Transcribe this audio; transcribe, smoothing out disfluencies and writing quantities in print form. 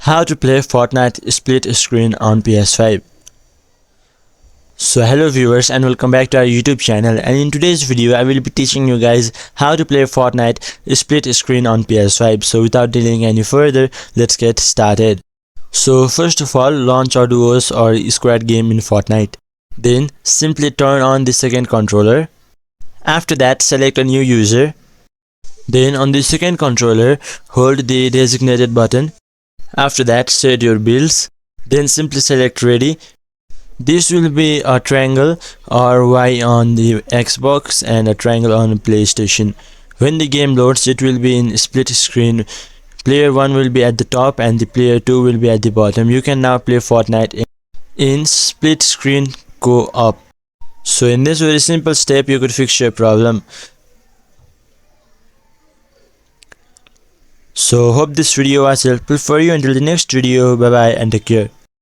How to play Fortnite split screen on PS5. So hello viewers and welcome back to our YouTube channel, and in today's video I will be teaching you guys how to play Fortnite split screen on PS5. So without delaying any further, let's get started. So first of all, launch or duos or squad game in Fortnite. Then simply turn on the second controller. After that, select a new user. Then on the second controller, hold the designated button. After that, set your builds. Then simply select ready. This will be a triangle or Y on the Xbox and a triangle on PlayStation. When the game loads, it will be in split screen. Player 1 will be at the top and the player 2 will be at the bottom. You can now play Fortnite in split screen co-op. So in this very simple step, you could fix your problem. So hope this video was helpful for you. Until the next video, bye bye and take care.